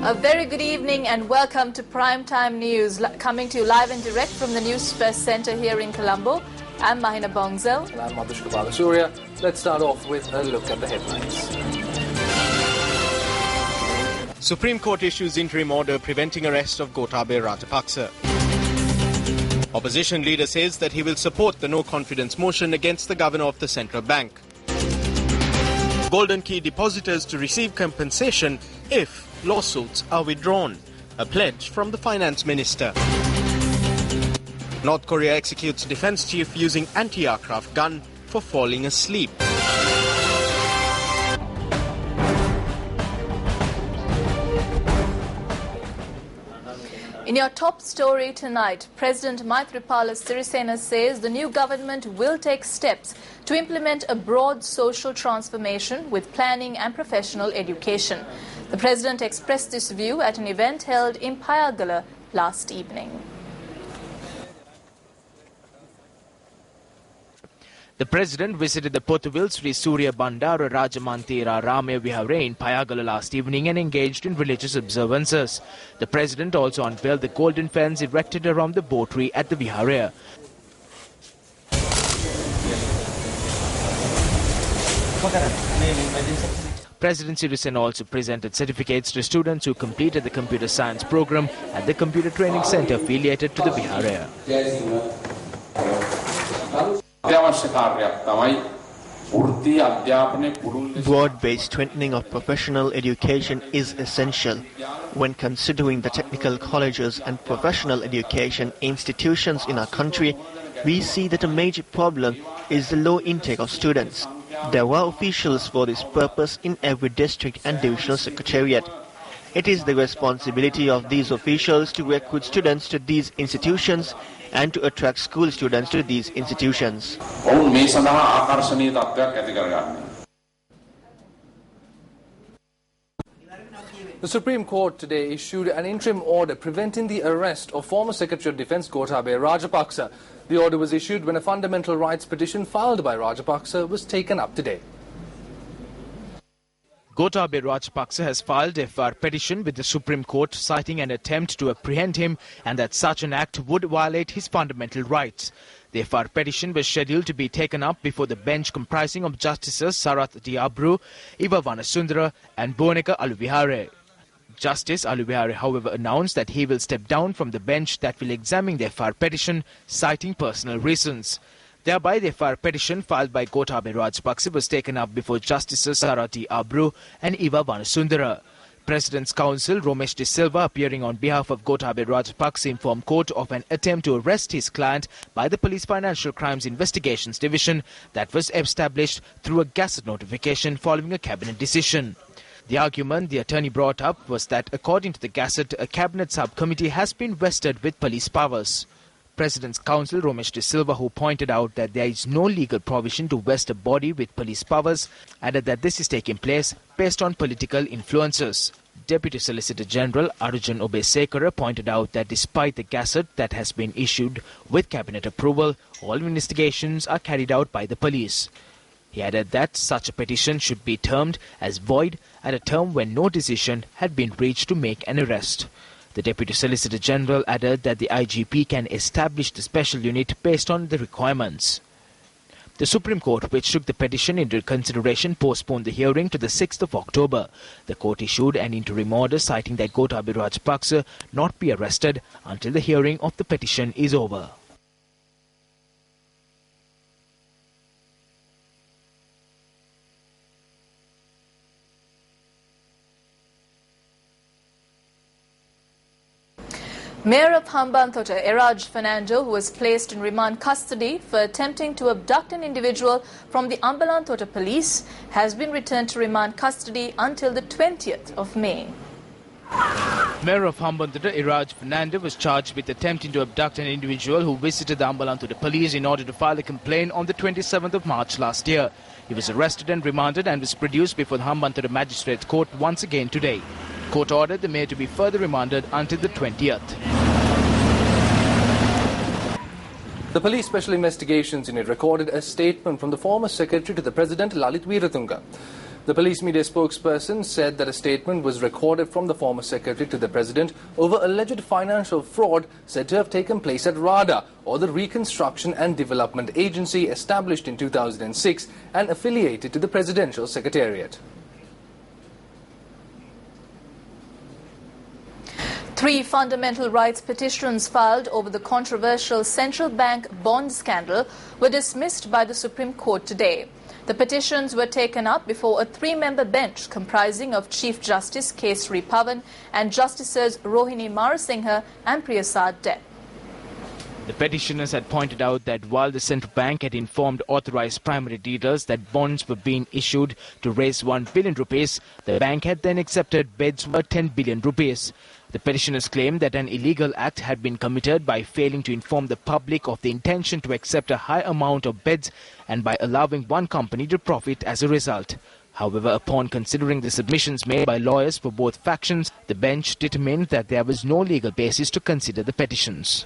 A very good evening and welcome to Primetime News, coming to you live and direct from the Newsfirst Centre here in Colombo. I'm Mahina Bongzel. And I'm Madhushka Balasurya. Let's start off with a look at the headlines. Supreme Court issues interim order preventing arrest of Gotabaya Rajapaksa. Opposition leader says that he will support the no-confidence motion against the governor of the central bank. Golden key depositors to receive compensation if lawsuits are withdrawn. A pledge from the finance minister. North Korea executes defense chief using anti-aircraft gun for falling asleep. In your top story tonight, President Maithripala Sirisena says the new government will take steps to implement a broad social transformation with planning and professional education. The President expressed this view at an event held in Payagala last evening. The President visited the Potuvil Sri Surya Bandara Rajamantira Ramya Vihare in Payagala last evening and engaged in religious observances. The President also unveiled the golden fence erected around the boatry at the Vihare. President Sirisena also presented certificates to students who completed the computer science program at the computer training center affiliated to the Vihare. Broad-based strengthening of professional education is essential. When considering the technical colleges and professional education institutions in our country, we see that a major problem is the low intake of students. There are officials for this purpose in every district and divisional secretariat. It is the responsibility of these officials to recruit students to these institutions and to attract school students to these institutions. The Supreme Court today issued an interim order preventing the arrest of former Secretary of Defence Gotabaya Rajapaksa. The order was issued when a fundamental rights petition filed by Rajapaksa was taken up today. Gotabaya Rajapaksa has filed a FR petition with the Supreme Court citing an attempt to apprehend him and that such an act would violate his fundamental rights. The FR petition was scheduled to be taken up before the bench comprising of Justices Sarath Diabru, Iva Vanasundara and Boneka Aluvihare. Justice Aluvihare, however, announced that he will step down from the bench that will examine the FR petition, citing personal reasons. Thereby, the FR petition filed by Gotabaya Rajapaksa was taken up before Justices Sarath Diabru and Iva Vanasundara. President's counsel Romesh De Silva, appearing on behalf of Gotabaya Rajapaksa, informed court of an attempt to arrest his client by the Police Financial Crimes Investigations Division that was established through a gazette notification following a cabinet decision. The argument the attorney brought up was that according to the gazette, a cabinet subcommittee has been vested with police powers. President's counsel Romesh De Silva, who pointed out that there is no legal provision to vest a body with police powers, added that this is taking place based on political influences. Deputy Solicitor General Arjun Obesekara pointed out that despite the gazette that has been issued with cabinet approval, all investigations are carried out by the police. He added that such a petition should be termed as void at a time when no decision had been reached to make an arrest. The Deputy Solicitor General added that the IGP can establish the special unit based on the requirements. The Supreme Court, which took the petition into consideration, postponed the hearing to the 6th of October. The court issued an interim order citing that Gotabaya Rajapaksa not be arrested until the hearing of the petition is over. Mayor of Hambantota, Eraj Fernando, who was placed in remand custody for attempting to abduct an individual from the Ambalantota police, has been returned to remand custody until the 20th of May. Mayor of Hambantota, Eraj Fernando, was charged with attempting to abduct an individual who visited the Ambalantota police in order to file a complaint on the 27th of March last year. He was arrested and remanded and was produced before the Hambantota Magistrates Court once again today. Court ordered the mayor to be further remanded until the 20th. The Police Special Investigations Unit recorded a statement from the former Secretary to the President, Lalit Veeratunga. The police media spokesperson said that a statement was recorded from the former secretary to the president over alleged financial fraud said to have taken place at RADA, or the Reconstruction and Development Agency, established in 2006 and affiliated to the Presidential Secretariat. 3 fundamental rights petitions filed over the controversial central bank bond scandal were dismissed by the Supreme Court today. The petitions were taken up before a 3-member bench comprising of Chief Justice Kesri Pavan and Justices Rohini Marasinghe and Priyasad Dev. The petitioners had pointed out that while the central bank had informed authorized primary dealers that bonds were being issued to raise 1 billion rupees, the bank had then accepted bids worth 10 billion rupees. The petitioners claimed that an illegal act had been committed by failing to inform the public of the intention to accept a high amount of bids and by allowing one company to profit as a result. However, upon considering the submissions made by lawyers for both factions, the bench determined that there was no legal basis to consider the petitions.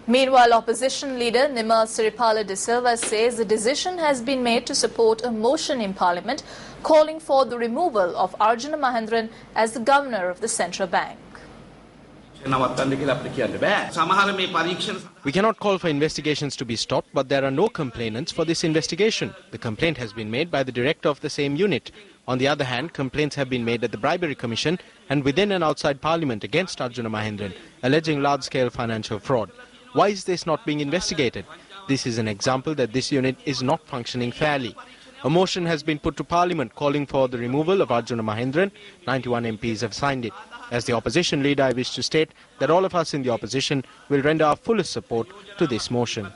Meanwhile, opposition leader Nima Siripala de Silva says the decision has been made to support a motion in Parliament calling for the removal of Arjuna Mahendran as the governor of the central bank. We cannot call for investigations to be stopped, but there are no complainants for this investigation. The complaint has been made by the director of the same unit. On the other hand, complaints have been made at the Bribery Commission and within and outside Parliament against Arjuna Mahendran, alleging large-scale financial fraud. Why is this not being investigated? This is an example that this unit is not functioning fairly. A motion has been put to Parliament calling for the removal of Arjuna Mahendran. 91 MPs have signed it. As the opposition leader, I wish to state that all of us in the opposition will render our fullest support to this motion.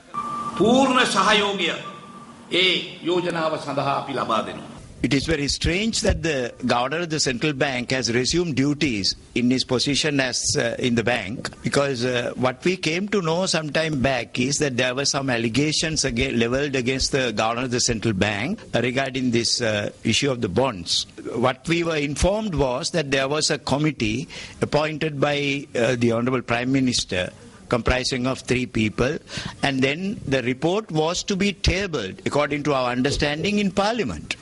It is very strange that the governor of the central bank has resumed duties in his position as in the bank, because what we came to know some time back is that there were some allegations leveled against the governor of the central bank regarding this issue of the bonds. What we were informed was that there was a committee appointed by the Honourable Prime Minister comprising of 3 people, and then the report was to be tabled according to our understanding in Parliament.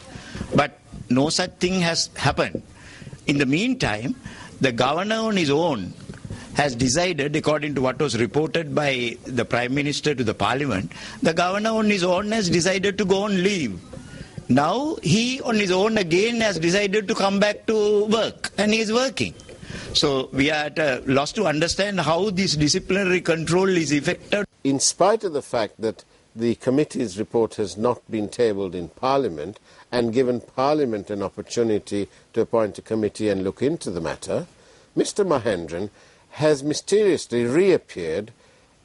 But no such thing has happened. In the meantime, the governor on his own has decided, according to what was reported by the Prime Minister to the Parliament, the governor on his own has decided to go on leave. Now he on his own again has decided to come back to work, and he is working. So we are at a loss to understand how this disciplinary control is effected. In spite of the fact that the committee's report has not been tabled in Parliament and given Parliament an opportunity to appoint a committee and look into the matter, Mr. Mahendran has mysteriously reappeared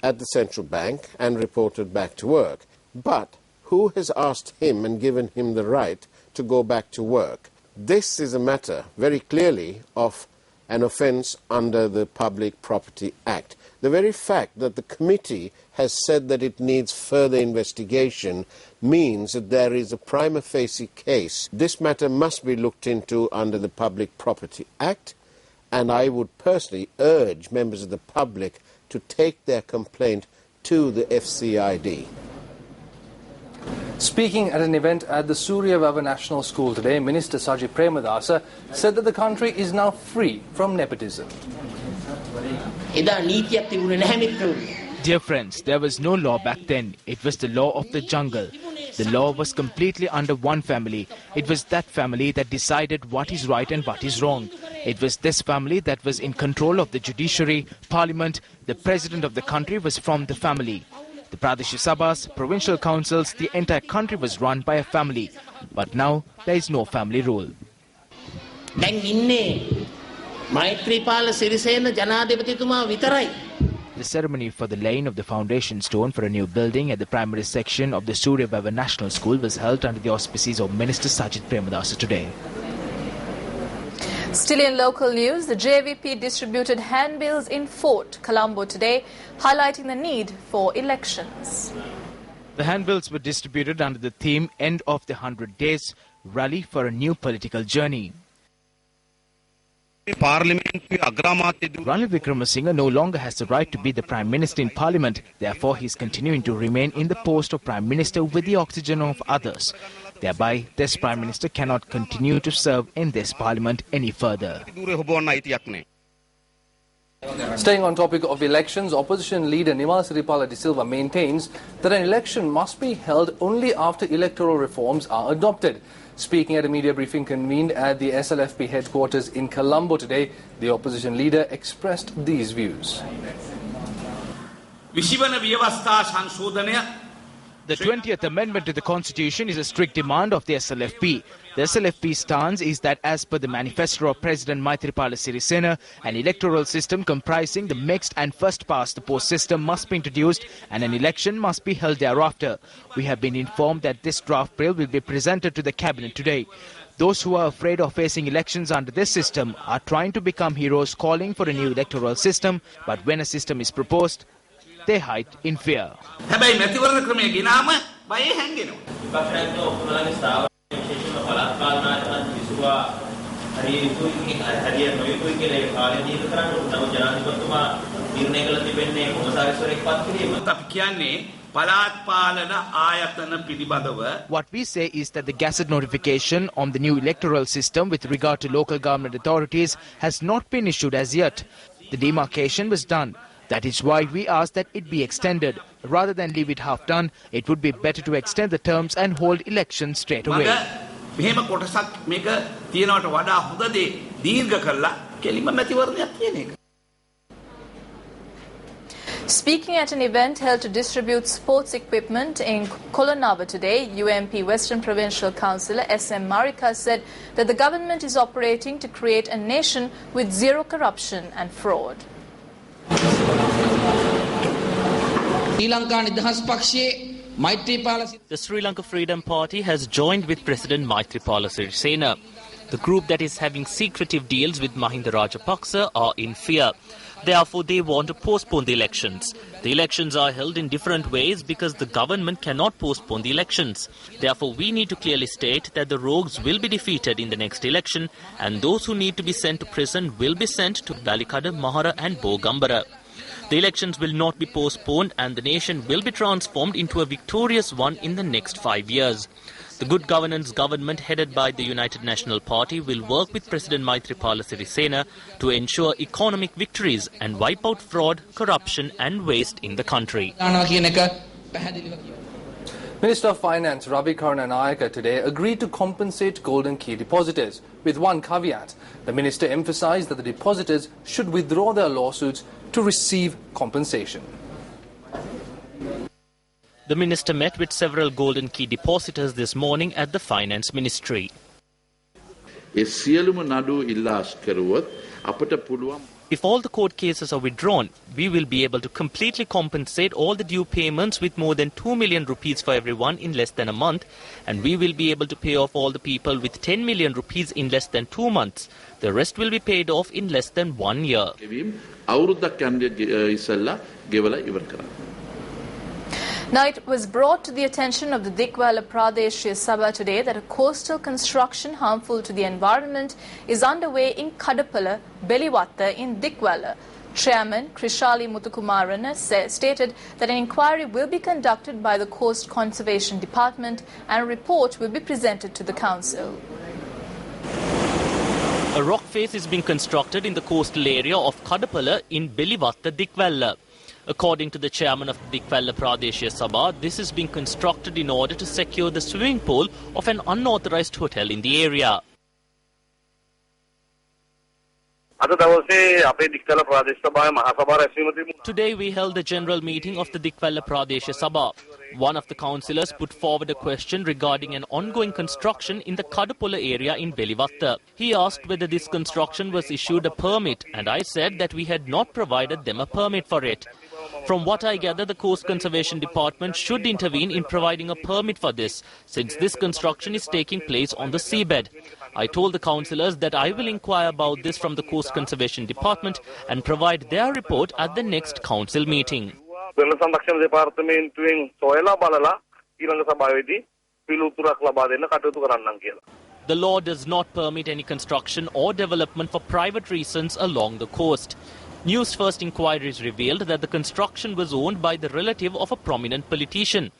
at the central bank and reported back to work. But who has asked him and given him the right to go back to work? This is a matter very clearly of an offence under the Public Property Act. The very fact that the committee has said that it needs further investigation means that there is a prima facie case. This matter must be looked into under the Public Property Act, and I would personally urge members of the public to take their complaint to the FCID. Speaking at an event at the Surya Vava National School today, Minister Sajid Premadasa said that the country is now free from nepotism. Dear friends, there was no law back then. It was the law of the jungle. The law was completely under one family. It was that family that decided what is right and what is wrong. It was this family that was in control of the judiciary, parliament. The president of the country was from the family. The Pradesh Sabhas, provincial councils, the entire country was run by a family. But now there is no family rule. The ceremony for the laying of the foundation stone for a new building at the primary section of the Surya Vava National School was held under the auspices of Minister Sajid Premadasa today. Still in local news, the JVP distributed handbills in Fort Colombo today, highlighting the need for elections. The handbills were distributed under the theme End of the 100 Days, Rally for a New Political Journey. Ranil Wickremesinghe no longer has the right to be the Prime Minister in Parliament. Therefore, he is continuing to remain in the post of Prime Minister with the oxygen of others. Thereby, this Prime Minister cannot continue to serve in this Parliament any further. Staying on topic of elections, opposition leader Nimal Siripala de Silva maintains that an election must be held only after electoral reforms are adopted. Speaking at a media briefing convened at the SLFP headquarters in Colombo today, the opposition leader expressed these views. The 20th Amendment to the Constitution is a strict demand of the SLFP. The SLFP stance is that as per the manifesto of President Maithripala Sirisena, an electoral system comprising the mixed and first-past-the-post system must be introduced and an election must be held thereafter. We have been informed that this draft bill will be presented to the Cabinet today. Those who are afraid of facing elections under this system are trying to become heroes calling for a new electoral system, but when a system is proposed, they hide in fear. What we say is that the gazette notification on the new electoral system with regard to local government authorities has not been issued as yet. The demarcation was done. That is why we ask that it be extended. Rather than leave it half done, it would be better to extend the terms and hold elections straight away. Speaking at an event held to distribute sports equipment in Kolonava today, UMP Western Provincial Councillor S.M. Marika said that the government is operating to create a nation with zero corruption and fraud. The Sri Lanka Freedom Party has joined with President Maithripala Sirisena. The group that is having secretive deals with Mahinda Rajapaksa are in fear. Therefore, they want to postpone the elections. The elections are held in different ways because the government cannot postpone the elections. Therefore, we need to clearly state that the rogues will be defeated in the next election and those who need to be sent to prison will be sent to Balikada, Mahara and Bogambara. The elections will not be postponed and the nation will be transformed into a victorious one in the next 5 years. The Good Governance government headed by the United National Party will work with President Maithripala Sirisena to ensure economic victories and wipe out fraud, corruption and waste in the country. Minister of Finance Ravi Karunanayake today agreed to compensate golden key depositors, with one caveat. The minister emphasised that the depositors should withdraw their lawsuits to receive compensation. The minister met with several golden key depositors this morning at the Finance Ministry. If all the court cases are withdrawn, we will be able to completely compensate all the due payments with more than 2 million rupees for everyone in less than a month, and we will be able to pay off all the people with 10 million rupees in less than 2 months. The rest will be paid off in less than 1 year. Now, it was brought to the attention of the Dikwala Pradeshya Sabha today that a coastal construction harmful to the environment is underway in Kadapala, Beliwatta in Dikwala. Chairman Krishali Muthukumaran stated that an inquiry will be conducted by the Coast Conservation Department and a report will be presented to the Council. A rock face is being constructed in the coastal area of Kadapala in Beliwatta, Dikwala. According to the chairman of the Dikwala Pradeshya Sabha, this is being constructed in order to secure the swimming pool of an unauthorized hotel in the area. Today we held the general meeting of the Dikwala Pradeshya Sabha. One of the councillors put forward a question regarding an ongoing construction in the Kadapula area in Beliwatta. He asked whether this construction was issued a permit, and I said that we had not provided them a permit for it. From what I gather, the Coast Conservation Department should intervene in providing a permit for this, since this construction is taking place on the seabed. I told the councillors that I will inquire about this from the Coast Conservation Department and provide their report at the next council meeting. The law does not permit any construction or development for private reasons along the coast. Newsfirst inquiries revealed that the construction was owned by the relative of a prominent politician.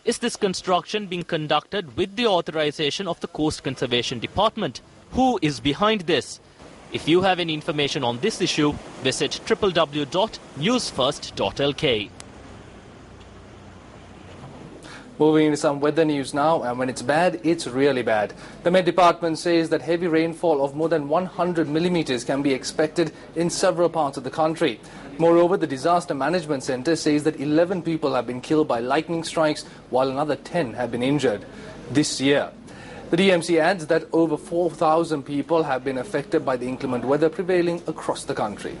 Is this construction being conducted with the authorization of the Coast Conservation Department? Who is behind this? If you have any information on this issue, visit www.newsfirst.lk. Moving into some weather news now, and when it's bad, it's really bad. The Met Department says that heavy rainfall of more than 100 millimeters can be expected in several parts of the country. Moreover, the Disaster Management Center says that 11 people have been killed by lightning strikes, while another 10 have been injured this year. The DMC adds that over 4,000 people have been affected by the inclement weather prevailing across the country.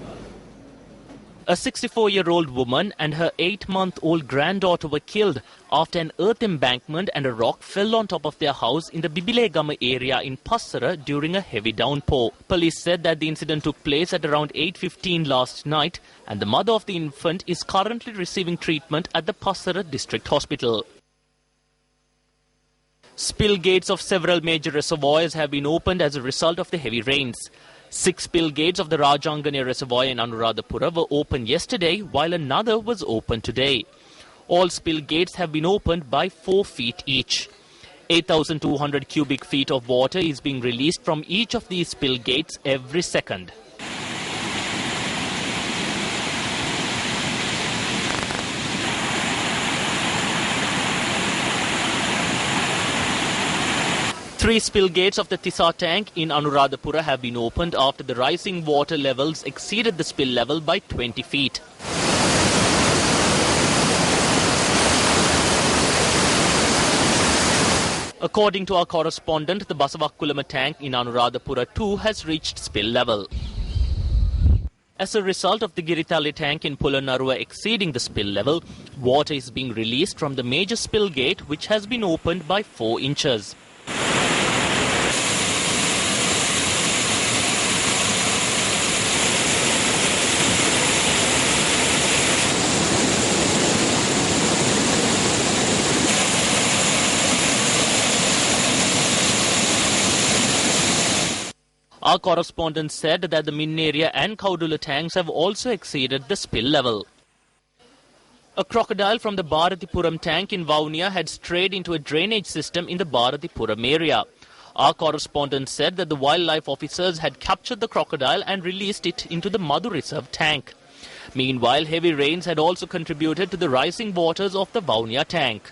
A 64-year-old woman and her 8-month-old granddaughter were killed after an earth embankment and a rock fell on top of their house in the Bibilegama area in Passara during a heavy downpour. Police said that the incident took place at around 8:15 last night, and the mother of the infant is currently receiving treatment at the Passara District Hospital. Spill gates of several major reservoirs have been opened as a result of the heavy rains. 6 spill gates of the Rajangani Reservoir in Anuradhapura were opened yesterday, while another was opened today. All spill gates have been opened by 4 feet each. 8,200 cubic feet of water is being released from each of these spill gates every second. Three spill gates of the Tisa tank in Anuradhapura have been opened after the rising water levels exceeded the spill level by 20 feet. According to our correspondent, the Basavakkulama tank in Anuradhapura too has reached spill level. As a result of the Giritali tank in Pulanarua exceeding the spill level, water is being released from the major spill gate, which has been opened by 4 inches. Our correspondent said that the Minneria and Kaudula tanks have also exceeded the spill level. A crocodile from the Bharatipuram tank in Vaunia had strayed into a drainage system in the Bharatipuram area. Our correspondent said that the wildlife officers had captured the crocodile and released it into the Madhu Reserve tank. Meanwhile, heavy rains had also contributed to the rising waters of the Vaunia tank.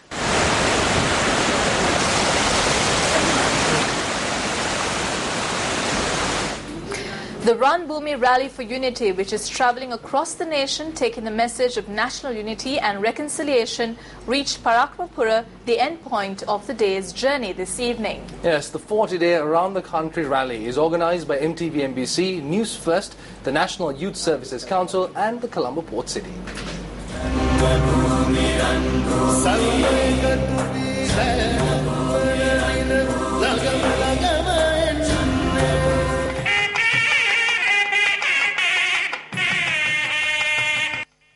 The Run Bhumi Rally for Unity, which is travelling across the nation taking the message of national unity and reconciliation, reached Parakramapura, the end point of the day's journey this evening. Yes, the 40-day Around the Country rally is organised by MTV-NBC, News First, the National Youth Services Council and the Colombo Port City.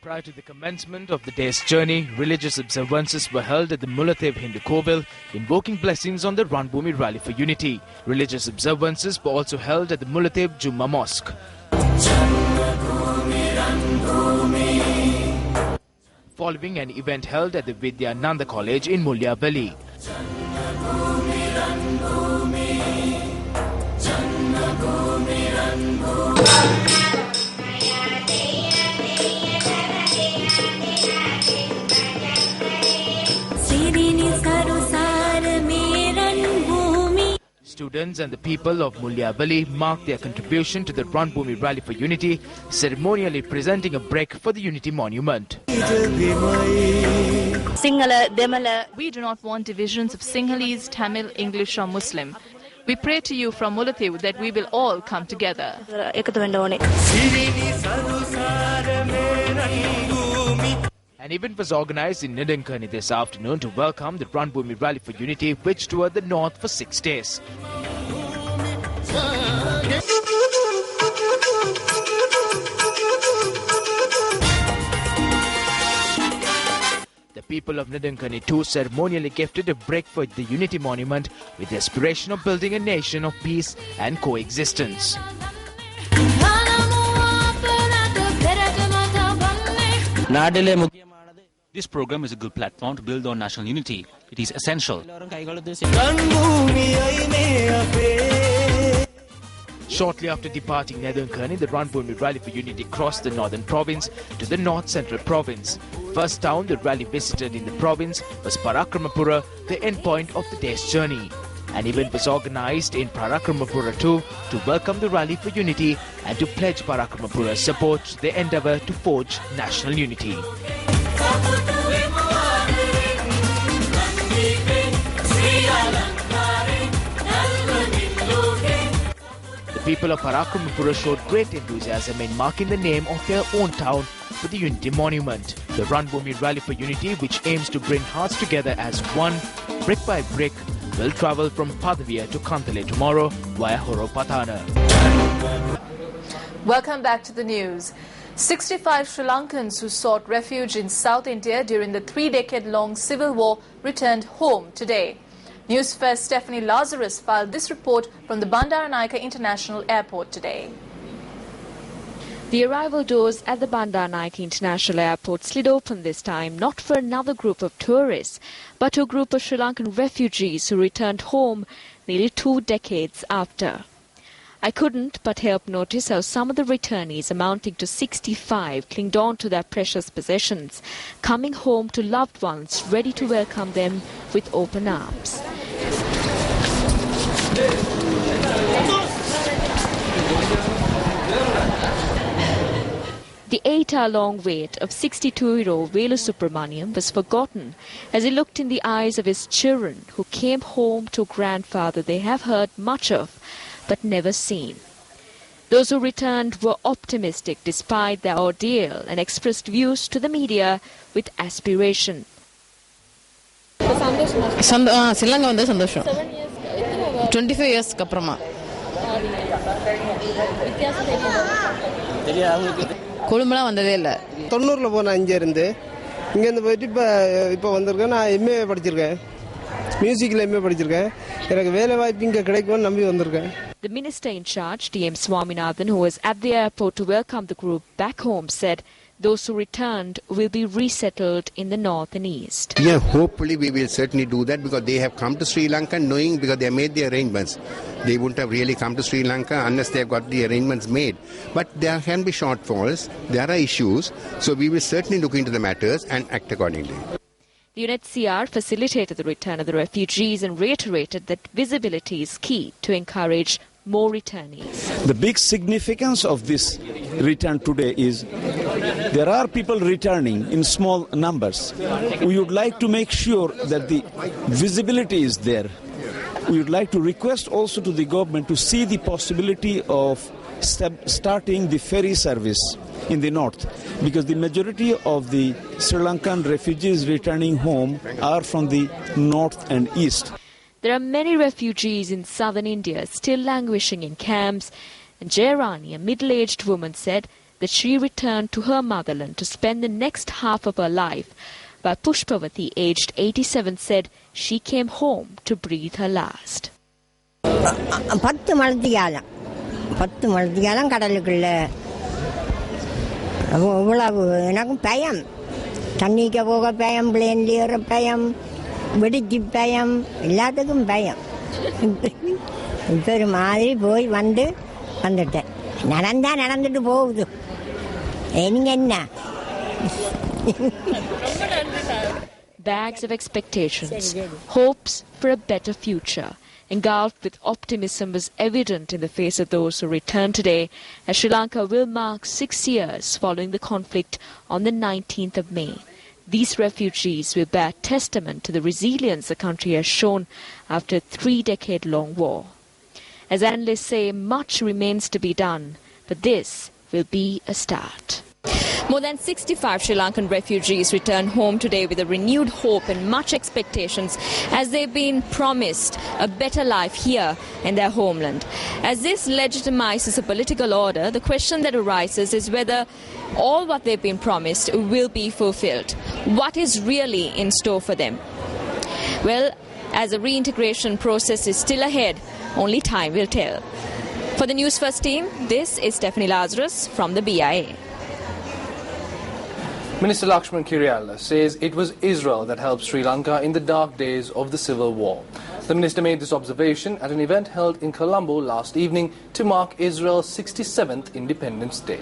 Prior to the commencement of the day's journey, religious observances were held at the Mulathev Hindu Kovil, invoking blessings on the Run Bhumi Rally for Unity. Religious observances were also held at the Mulathev Jumma Mosque. Following an event held at the Vidyananda College in Mulyavali. Students and the people of Mulyavali marked their contribution to the Run Bhumi Rally for Unity, ceremonially presenting a break for the Unity Monument. We do not want divisions of Sinhalese, Tamil, English or Muslim. We pray to you from Mulathev that we will all come together. An event was organised in Nidankani this afternoon to welcome the Run Bhumi Rally for Unity, which toured the north for 6 days. The people of Nidankani too ceremonially gifted a break for the Unity Monument with the aspiration of building a nation of peace and coexistence. This program is a good platform to build on national unity. It is essential. Shortly after departing Lankan, the Ranbhoomi Rally for Unity crossed the northern province to the north-central province. First town the rally visited in the province was Parakramapura, the endpoint of the day's journey. An event was organized in Parakramapura too to welcome the rally for unity and to pledge Parakramapura's support to the endeavour to forge national unity. The people of Parakramapura showed great enthusiasm in marking the name of their own town with the Unity Monument. The Ranbhoomi Rally for Unity, which aims to bring hearts together as one, brick by brick, will travel from Padavia to Kantale tomorrow via Horopatana. Welcome back to the news. 65 Sri Lankans who sought refuge in South India during the 3-decade-long civil war returned home today. Newsfirst's Stephanie Lazarus filed this report from the Bandaranaike International Airport today. The arrival doors at the Bandaranaike International Airport slid open this time, not for another group of tourists, but to a group of Sri Lankan refugees who returned home nearly 2 decades after. I couldn't but help notice how some of the returnees, amounting to 65, clinged on to their precious possessions, coming home to loved ones ready to welcome them with open arms. The 8-hour-long wait of 62-year-old Velu Subramaniam was forgotten as he looked in the eyes of his children who came home to a grandfather they have heard much of but never seen. Those who returned were optimistic despite their ordeal and expressed views to the media with aspiration. 7 25 years அப்புறமா கொழும்புலாம் வந்ததே இல்லை 90ல போன இங்கே இருந்து இங்கேருந்து போயிட்டு இப்போ வந்திருக்கேன். நான் எம்ஏ படிச்சிருக்கேன், மியூசிக்கில் எம்ஏ படிச்சிருக்கேன். எனக்கு வேலை வாய்ப்பு இங்கே கிடைக்கும்னு நம்பி வந்திருக்கேன். The minister in charge, D.M. Swaminathan, who was at the airport to welcome the group back home, said those who returned will be resettled in the north and east. Yeah, hopefully we will certainly do that because they have come to Sri Lanka knowing because they made the arrangements. They wouldn't have really come to Sri Lanka unless they have got the arrangements made. But there can be shortfalls, there are issues, so we will certainly look into the matters and act accordingly. The UNHCR facilitated the return of the refugees and reiterated that visibility is key to encourage more returnees. The big significance of this return today is there are people returning in small numbers. We would like to make sure that the visibility is there. We would like to request also to the government to see the possibility of starting the ferry service in the north, because the majority of the Sri Lankan refugees returning home are from the north and east. There are many refugees in southern India still languishing in camps, and Jairani, a middle-aged woman, said that she returned to her motherland to spend the next half of her life, while Pushpavati, aged 87, said she came home to breathe her last. 10 மணித்தியாலம் கடலுக்குள்ள இவ்வளவு எனக்கும் பயம், தண்ணிக்க போக பயம், பிளேன்ல ஏற பயம், வெடிச்சு பயம், எல்லாத்துக்கும் பயம். இப்போ ஒரு மாதிரி போய் வந்துட்டேன். நடந்துட்டு போகுது. நீங்க என்ன? Bags of expectations, hopes for a better future, engulfed with optimism, was evident in the face of those who returned today, as Sri Lanka will mark 6 years following the conflict on the 19th of May. These refugees will bear testament to the resilience the country has shown after a 3-decade-long war. As analysts say, much remains to be done, but this will be a start. More than 65 Sri Lankan refugees return home today with a renewed hope and much expectations, as they've been promised a better life here in their homeland. As this legitimizes a political order, the question that arises is whether all what they've been promised will be fulfilled. What is really in store for them? Well, as the reintegration process is still ahead, only time will tell. For the Newsfirst team, this is Stephanie Lazarus from the BIA. Minister Lakshman Kiryala says it was Israel that helped Sri Lanka in the dark days of the civil war. The minister made this observation at an event held in Colombo last evening to mark Israel's 67th Independence Day.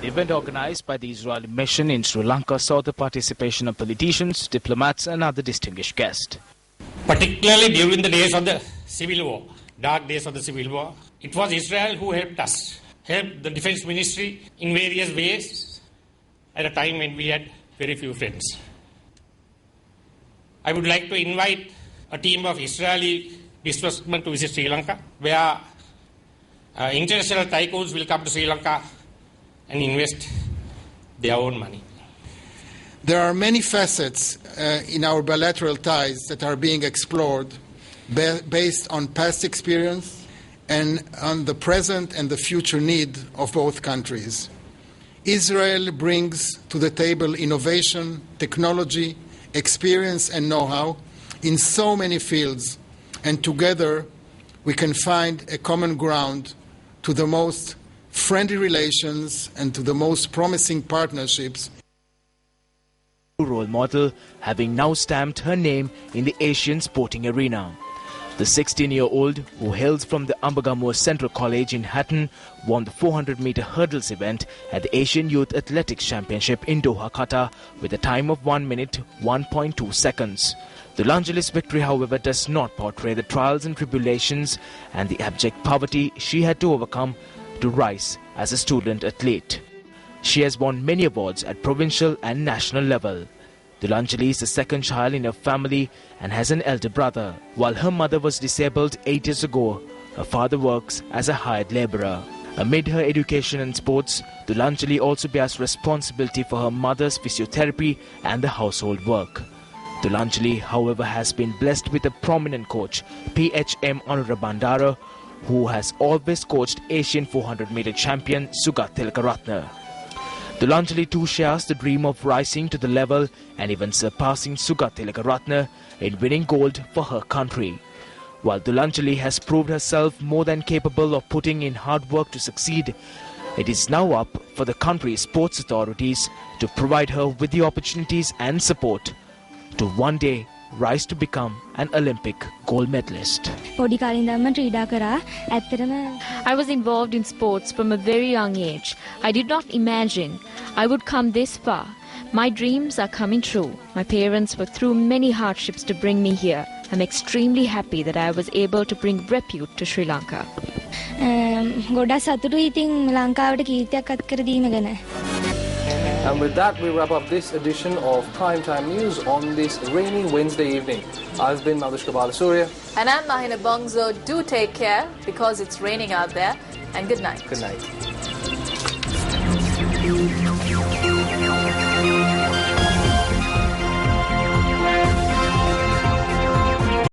The event organized by the Israeli mission in Sri Lanka saw the participation of politicians, diplomats and other distinguished guests. Particularly during the days of the civil war, dark days of the civil war, it was Israel who helped us, helped the defense ministry in various ways at a time when we had very few friends. I would like to invite a team of Israeli businessmen to visit Sri Lanka, where international tycoons will come to Sri Lanka and invest their own money. There are many facets in our bilateral ties that are being explored based on past experience and on the present and the future need of both countries. Israel brings to the table innovation, technology, experience and know-how in so many fields, and together we can find a common ground to the most friendly relations and to the most promising partnerships. Role model, having now stamped her name in the Asian sporting arena. The 16-year-old, who hails from the Ambagamur Central College in Hatton, won the 400-meter hurdles event at the Asian Youth Athletics Championship in Doha, Qatar, with a time of 1 minute 1.2 seconds. The Lanjali's victory, however, does not portray the trials and tribulations and the abject poverty she had to overcome to rise as a student athlete. She has won many awards at provincial and national level. Dulanjali is the second child in her family and has an elder brother. While her mother was disabled 8 years ago, her father works as a hired labourer. Amid her education and sports, Dulanjali also bears responsibility for her mother's physiotherapy and the household work. Dulanjali, however, has been blessed with a prominent coach, PHM Anura Bandara, who has always coached Asian 400-meter champion Sugat Tilakaratne. Dulanjali too shares the dream of rising to the level and even surpassing Sugat Tilakaratne in winning gold for her country. While Dulanjali has proved herself more than capable of putting in hard work to succeed, it is now up for the country's sports authorities to provide her with the opportunities and support to one day rise to become an Olympic gold medalist. I was involved in sports from a very young age. I did not imagine I would come this far. My dreams are coming true. My parents were through many hardships to bring me here. I'm extremely happy that I was able to bring repute to Sri Lanka. And with that, we wrap up this edition of Primetime News on this rainy Wednesday evening. I've been Madushka Balasurya. And I'm Mahina Bongzo. Do take care because it's raining out there. And good night. Good night.